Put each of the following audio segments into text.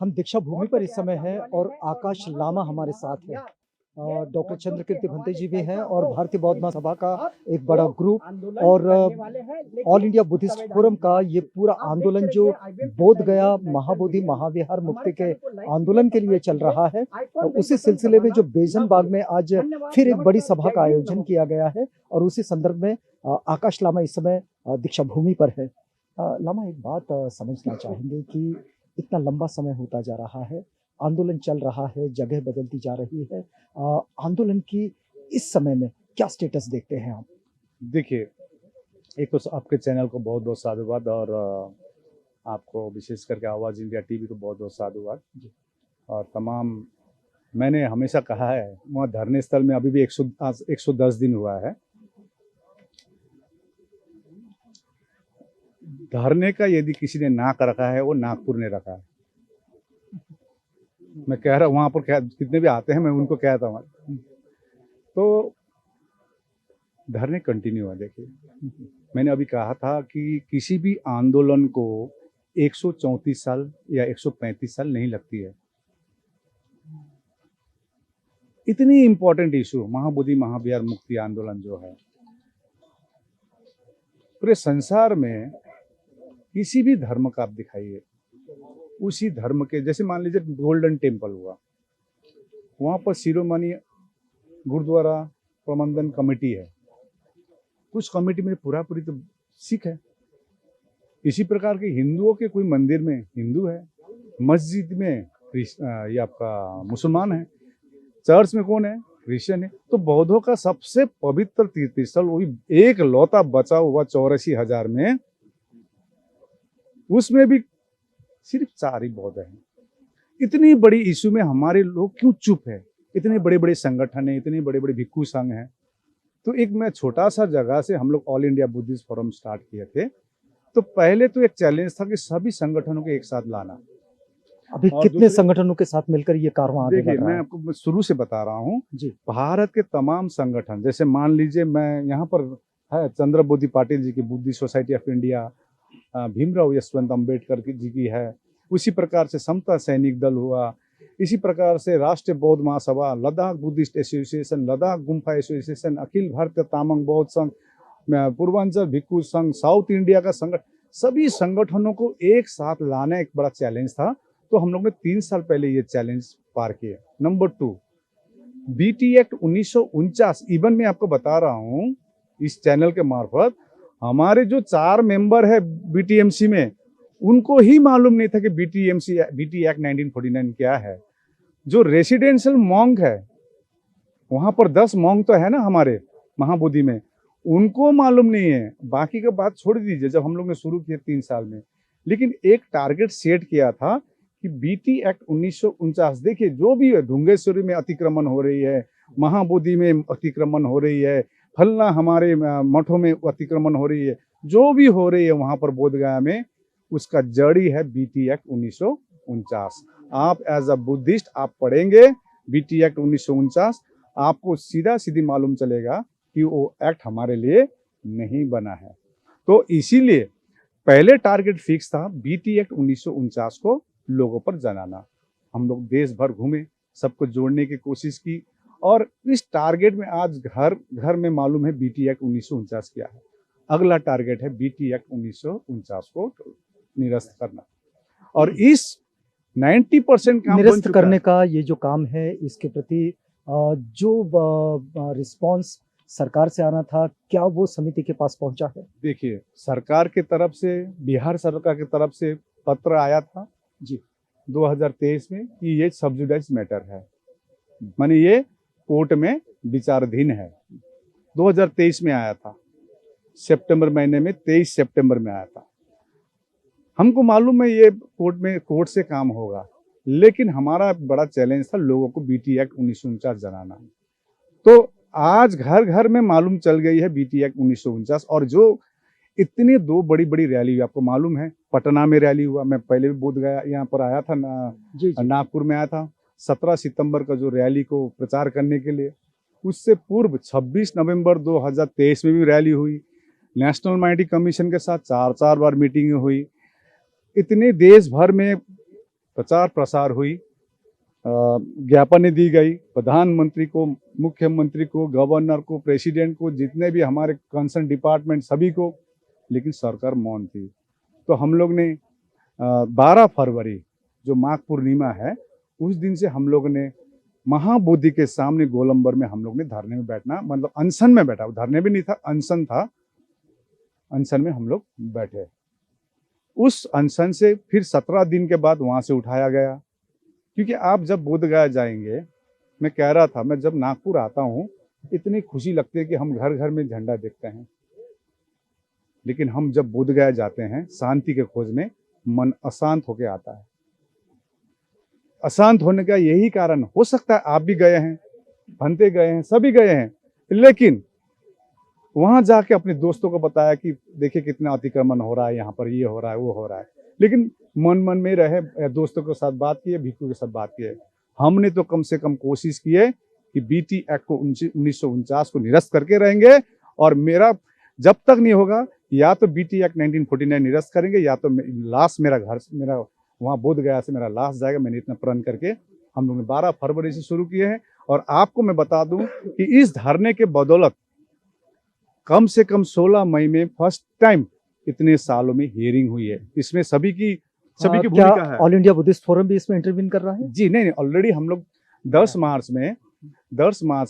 हम दीक्षा भूमि पर इस समय हैं और आकाश लामा हमारे साथ है। डॉक्टर चंद्रकीर्ति भंते जी भी हैं और भारतीय बौद्ध महासभा का एक बड़ा ग्रुप और ऑल इंडिया बुद्धिस्ट फोरम का ये पूरा आंदोलन जो बोध गया महाबोधि महाविहार मुक्ति के आंदोलन के लिए चल रहा है, उसी सिलसिले में जो बेजन बाग में आज फिर एक बड़ी सभा का आयोजन किया गया है और उसी संदर्भ में आकाश लामा इस समय दीक्षा भूमि पर है। लामा, एक बात समझना चाहेंगे कि इतना लंबा समय होता जा रहा है, आंदोलन चल रहा है, जगह बदलती जा रही है, आंदोलन की इस समय में क्या स्टेटस देखते हैं आप? देखिए, एक तो आपके चैनल को बहुत बहुत साधुवाद और आपको विशेष करके आवाज़ इंडिया टीवी को बहुत बहुत साधुवाद। और तमाम, मैंने हमेशा कहा है, वहाँ धरने स्थल में अभी भी 110 दिन हुआ है। धरने का यदि किसी ने नाक रखा है वो नागपुर ने रखा है। मैं कह रहा हूँ, वहाँ पर कितने भी आते हैं मैं उनको कहता हूँ, तो धरने कंटिन्यू है। देखिए, मैंने अभी कहा था कि किसी भी आंदोलन को 134 साल या 135 साल नहीं लगती है। इतनी इम्पोर्टेंट इशू महाबोधि महाविहार मुक्ति आंदोलन जो है, पूरे संसार में किसी भी धर्म का आप दिखाइए, उसी धर्म के, जैसे मान लीजिए गोल्डन टेम्पल हुआ, वहाँ पर शिरोमणि गुरुद्वारा प्रबंधन कमेटी है, कुछ कमेटी में पूरी तो सिख है। इसी प्रकार के हिंदुओं के कोई मंदिर में हिंदू है, मस्जिद में ये आपका मुसलमान है, चर्च में कौन है? क्रिश्चियन है। तो बौद्धों का सबसे पवित्र तीर्थस्थल वही एक लौता बचा हुआ 84,000 में, उसमें भी सिर्फ 4 ही बौद्ध हैं। इतनी बड़ी इशू में हमारे लोग क्यों चुप है? इतने बड़े बड़े संगठन है, इतने बड़े बड़े भिक्खु संघ हैं। तो एक मैं छोटा सा जगह से हम लोग all India Buddhist forum start किए थे, तो पहले तो एक चैलेंज था कि सभी संगठनों को एक साथ लाना। अभी कितने संगठनों के साथ मिलकर ये कारवां आगे बढ़ रहा है? मैं आपको शुरू से बता रहा हूँ जी। भारत के तमाम संगठन, जैसे मान लीजिए मैं यहाँ पर है चंद्रबोधि पाटिल जी की Buddhist society of India, Bhimrao Yashwant Ambedkar ji की है, उसी प्रकार से समता सैनिक दल हुआ, इसी प्रकार से Rashtriya Bauddh Mahasabha, Ladakh Buddhist association, Ladakh Gumpha association, Akhil Bharatiya Tamang बौद्ध संघ, पूर्वांचल भिक्खु संघ, साउथ इंडिया का संगठन, सभी संगठनों को एक साथ लाना एक बड़ा चैलेंज था। तो हम लोग ने 3 साल पहले ये चैलेंज पार किया। नंबर 2, बीटी एक्ट 1949, इवन मैं आपको बता रहा हूँ इस चैनल के मार्फत, हमारे जो 4 मेंबर है बीटीएमसी में, उनको ही मालूम नहीं था कि बीटी एक्ट 1949 क्या है। जो रेसिडेंशियल मॉन्क है, वहां पर 10 मॉन्क तो है ना हमारे महाबोधि में, उनको मालूम नहीं है। बाकी का बात छोड़ दीजिए, जब हम लोग ने शुरू किया 3 साल में, लेकिन एक टारगेट सेट किया था कि बीटी एक्ट 1949, देखिए जो भी है, ढुंगेश्वरी में अतिक्रमण हो रही है, महाबोधि में अतिक्रमण हो रही है, फलना हमारे मठों में अतिक्रमण हो रही है, जो भी हो रही है वहां पर बोधगया में, उसका जड़ी है बीटी एक्ट 1949। आप एज अ बुद्धिस्ट आप पढ़ेंगे बीटी एक्ट 1949, आपको सीधा सीधी मालूम चलेगा कि वो एक्ट हमारे लिए नहीं बना है। तो इसीलिए पहले टारगेट फिक्स था बीटी एक्ट 1949 को लोगों पर जनाना। हम लोग देश भर घूमे, सबको जोड़ने की कोशिश की, और इस टारगेट में आज घर घर में मालूम है बीटी एक्ट 1949 क्या है। अगला टारगेट है बीटी एक्ट 1949 को निरस्त करना, और इस 90% काम निरस्त करने का ये जो काम है, इसके प्रति जो रिस्पांस सरकार से आना था, क्या वो समिति के पास पहुंचा है? देखिए, सरकार के तरफ से, बिहार सरकार की तरफ से पत्र आया था जी 2023 में कि ये सब्जुडाइज मैटर है, माने ये कोर्ट में विचाराधीन है। 2023 में आया था, सितंबर महीने में, 23 सितंबर में आया था। हमको मालूम है ये कोर्ट से काम होगा, लेकिन हमारा बड़ा चैलेंज था लोगों को बीटी एक्ट 1949 जनाना। तो आज घर घर में मालूम चल गई है बीटी एक्ट 1949। और जो इतनी 2 बड़ी बड़ी रैली हुई, आपको मालूम है पटना में रैली हुआ, मैं पहले भी बोध गया, यहाँ पर आया था नागपुर में आया था 17 सितंबर का जो रैली को प्रचार करने के लिए। उससे पूर्व 26 नवंबर 2023 में भी रैली हुई, नेशनल माइनॉरिटी कमीशन के साथ 4 बार मीटिंग हुई। इतने देश भर में प्रचार प्रसार हुई, ज्ञापनें दी गई प्रधानमंत्री को, मुख्यमंत्री को, गवर्नर को, प्रेसिडेंट को, जितने भी हमारे कंसर्न डिपार्टमेंट सभी को, लेकिन सरकार मौन थी। तो हम लोग ने 12 फरवरी जो माघ पूर्णिमा है उस दिन से हम लोग ने महाबोधि के सामने गोलंबर में हम लोग ने धरने में बैठना, मतलब अनशन में बैठा, धरने भी नहीं था, अनशन था, अनशन में हम लोग बैठे। उस अनशन से फिर 17 दिन के बाद वहां से उठाया गया, क्योंकि आप जब बोधगया जाएंगे, मैं कह रहा था मैं जब नागपुर आता हूँ इतनी खुशी लगती है कि हम घर घर में झंडा देखते हैं, लेकिन हम जब बोधगया जाते हैं शांति के खोज में मन अशांत होके आता है। अशांत होने का यही कारण, हो सकता है आप भी गए हैं, भंते गए हैं, सभी गए हैं, लेकिन वहां जाके अपने दोस्तों को बताया कि देखिए कितना अतिक्रमण हो रहा है, यहाँ पर ये हो रहा है, वो हो रहा है, लेकिन मन मन में रहे, दोस्तों के साथ बात किए, भिक्खू के साथ बात किए। हमने तो कम से कम कोशिश की है कि बीटी एक्ट को 1949 को निरस्त करके रहेंगे, और मेरा जब तक नहीं होगा या तो बीटी एक्ट 1949 निरस्त करेंगे या तो लाश मेरा वहाँ बोधगया से मेरा लाश जाएगा। मैंने इतना प्रण करके हम लोग ने 12 फरवरी से शुरू किए हैं, और आपको मैं बता दूं कि इस धरने के बदौलत कम से कम 16 मई में फर्स्ट टाइम इतने सालों में हियरिंग हुई है। इसमें सभी की क्या भूमिका है। ऑल इंडिया बुद्धिस्ट फोरम भी इसमें इंटरवीन कर रहा है? जी नहीं, ऑलरेडी हम लोग 10 मार्च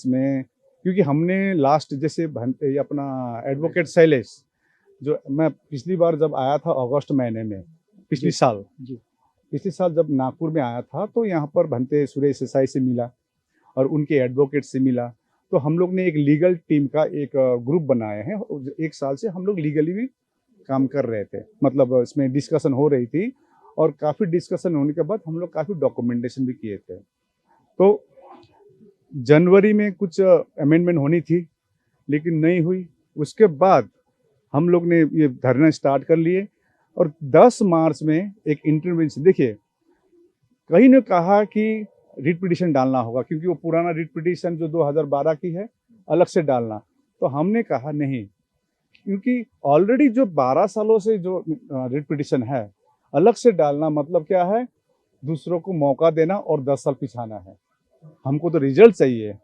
में क्योंकि हमने लास्ट जैसे अपना एडवोकेट शैलेश, जो मैं पिछली बार जब आया था अगस्त महीने में, पिछले साल जब नागपुर में आया था तो यहाँ पर भंते सुरेश देसाई से मिला और उनके एडवोकेट से मिला। तो हम लोग ने एक लीगल टीम का एक ग्रुप बनाए हैं। 1 साल से हम लोग लीगली भी काम कर रहे थे, मतलब इसमें डिस्कशन हो रही थी, और काफ़ी डिस्कशन होने के बाद हम लोग काफ़ी डॉक्यूमेंटेशन भी किए थे। तो जनवरी में कुछ अमेंडमेंट होनी थी लेकिन नहीं हुई। उसके बाद हम लोग ने ये धरना स्टार्ट कर लिए, और 10 मार्च में एक इंटरवेंशन, देखिए कहीं ने कहा कि रिट पिटीशन डालना होगा क्योंकि वो पुराना रिट पिटीशन जो 2012 की है अलग से डालना। तो हमने कहा नहीं, क्योंकि ऑलरेडी जो 12 सालों से जो रिट पिटीशन है अलग से डालना मतलब क्या है, दूसरों को मौका देना और 10 साल पिछाना है। हमको तो रिजल्ट चाहिए,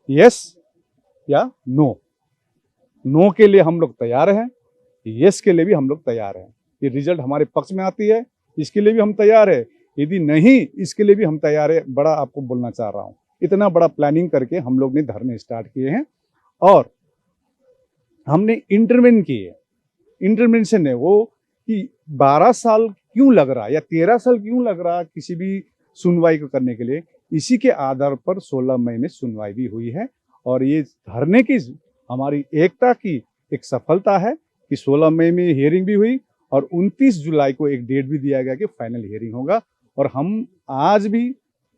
यस या नो। नो के लिए हम लोग तैयार हैं, यस के लिए भी हम लोग तैयार हैं। ये रिजल्ट हमारे पक्ष में आती है इसके लिए भी हम तैयार है, यदि नहीं इसके लिए भी हम तैयार है। बड़ा आपको बोलना चाह रहा हूँ, इतना बड़ा प्लानिंग करके हम लोग ने धरने स्टार्ट किए हैं, और हमने इंटरवेंशन है वो कि 12 साल क्यों लग रहा है या 13 साल क्यों लग रहा है किसी भी सुनवाई को करने के लिए। इसी के आधार पर 16 मई में सुनवाई भी हुई है, और ये धरने की हमारी एकता की एक सफलता है कि 16 मई में हियरिंग भी हुई, और 29 जुलाई को एक डेट भी दिया गया कि फाइनल हियरिंग होगा। और हम आज भी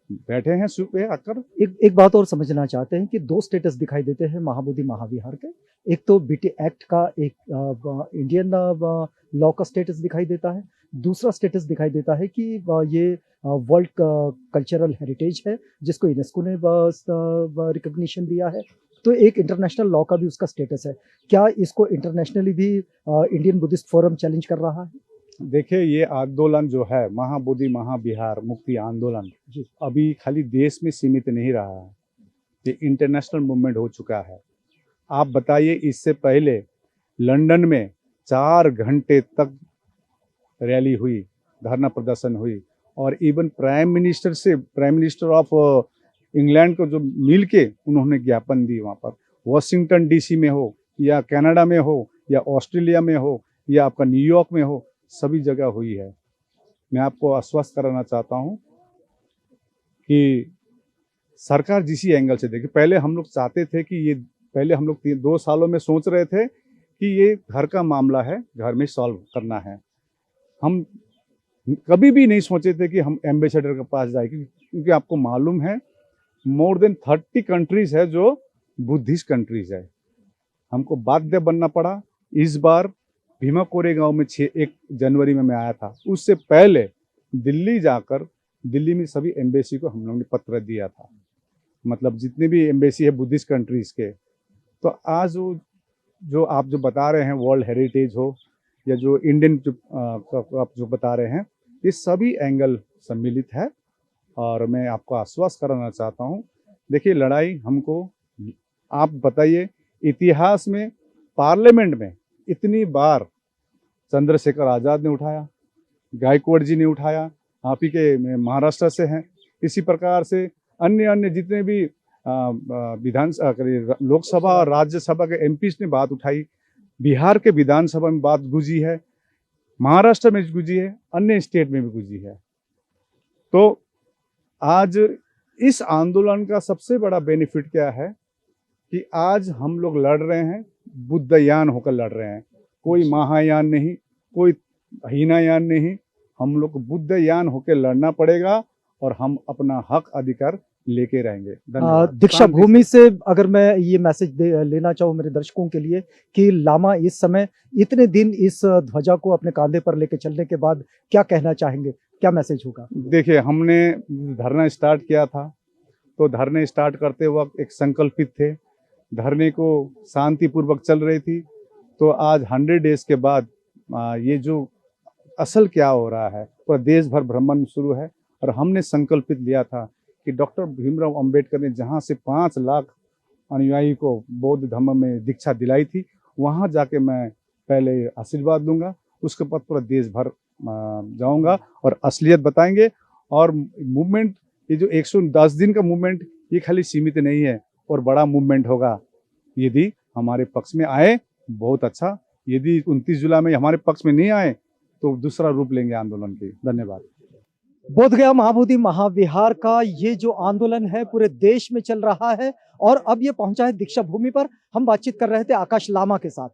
बैठे हैं सुबह आकर। एक बात और समझना चाहते हैं कि 2 स्टेटस दिखाई देते हैं महाबोधि महाविहार के। एक तो बीटी एक्ट का एक इंडियन लॉ का स्टेटस दिखाई देता है, दूसरा स्टेटस दिखाई देता है कि ये वर्ल्ड कल्चरल हेरिटेज है जिसको यूनेस्को ने रिकॉग्निशन दिया है। तो एक इंटरनेशनल लॉ का भी उसका स्टेटस है। क्या इसको इंटरनेशनली भी इंडियन बुद्धिस्ट फोरम चैलेंज कर रहा है? देखिए, ये आंदोलन जो है महाबोधि महाविहार मुक्ति आंदोलन अभी खाली देश में सीमित नहीं रहा है, ये इंटरनेशनल मूवमेंट हो चुका है। आप बताइए, इससे पहले लंदन में 4 घंटे तक रैली हुई, धरना प्रदर्शन हुई, और even prime minister of England को जो मिल के उन्होंने ज्ञापन दी वहाँ पर, वॉशिंगटन डीसी में हो या कनाडा में हो या ऑस्ट्रेलिया में हो या आपका न्यूयॉर्क में हो, सभी जगह हुई है। मैं आपको आश्वस्त कराना चाहता हूँ कि सरकार जिस एंगल से देखे, पहले हम लोग चाहते थे कि ये, पहले हम लोग 2 सालों में सोच रहे थे कि ये घर का मामला है, घर में सॉल्व करना है। हम कभी भी नहीं सोचे थे कि हम एम्बेसडर के पास जाए, क्योंकि आपको मालूम है मोर देन 30 कंट्रीज है जो बुद्धिस्ट कंट्रीज है। हमको बाध्य बनना पड़ा। इस बार भीमा कोरेगांव में 1 जनवरी में मैं आया था, उससे पहले दिल्ली जाकर दिल्ली में सभी एम्बेसी को हम लोगों ने पत्र दिया था, मतलब जितने भी एम्बेसी है बुद्धिस्ट कंट्रीज के। तो आज जो आप जो बता रहे हैं वर्ल्ड हेरिटेज हो या जो इंडियन आप जो बता रहे हैं, ये सभी एंगल सम्मिलित है। और मैं आपको आश्वस्त कराना चाहता हूँ, देखिए लड़ाई हमको, आप बताइए इतिहास में पार्लियामेंट में इतनी बार चंद्रशेखर आज़ाद ने उठाया, गायकवाड़ जी ने उठाया, आप ही के महाराष्ट्र से हैं, इसी प्रकार से अन्य अन्य जितने भी लोकसभा और राज्यसभा के एमपीज ने बात उठाई, बिहार के विधानसभा में बात गुंजी है, महाराष्ट्र में गुंजी है, अन्य स्टेट में भी गुंजी है। तो आज इस आंदोलन का सबसे बड़ा बेनिफिट क्या है कि आज हम लोग लड़ रहे हैं, बुद्धयान होकर लड़ रहे हैं, कोई महायान नहीं, कोई हीनायान नहीं, हम लोग को बुद्धयान होकर लड़ना पड़ेगा और हम अपना हक अधिकार लेके रहेंगे। धन्यवाद। दीक्षा भूमि से अगर मैं ये मैसेज लेना चाहूँ मेरे दर्शकों के लिए कि लामा इस समय इतने दिन इस ध्वजा को अपने कांधे पर लेके चलने के बाद क्या कहना चाहेंगे, क्या मैसेज होगा? देखिए, हमने धरना स्टार्ट किया था, तो धरने स्टार्ट करते वक्त एक संकल्पित थे, धरने को शांतिपूर्वक चल रही थी। तो आज 100 डेज के बाद ये जो असल क्या हो रहा है, पूरा देश भर भ्रमण शुरू है। और हमने संकल्पित लिया था कि डॉक्टर भीमराव अंबेडकर ने जहाँ से 5 लाख अनुयायी को बौद्ध धर्म में दीक्षा दिलाई थी, वहाँ जाके मैं पहले आशीर्वाद दूंगा, उसके बाद पूरा देश भर जाऊंगा और असलियत बताएंगे। और मूवमेंट, ये जो 110 दिन का मूवमेंट, ये खाली सीमित नहीं है और बड़ा मूवमेंट होगा। यदि हमारे पक्ष में आए बहुत अच्छा, यदि 29 जुलाई में हमारे पक्ष में नहीं आए तो दूसरा रूप लेंगे आंदोलन के। धन्यवाद। बोधगया महाबोधि महाविहार का ये जो आंदोलन है पूरे देश में चल रहा है और अब ये पहुंचा है दीक्षा भूमि पर। हम बातचीत कर रहे थे आकाश लामा के साथ।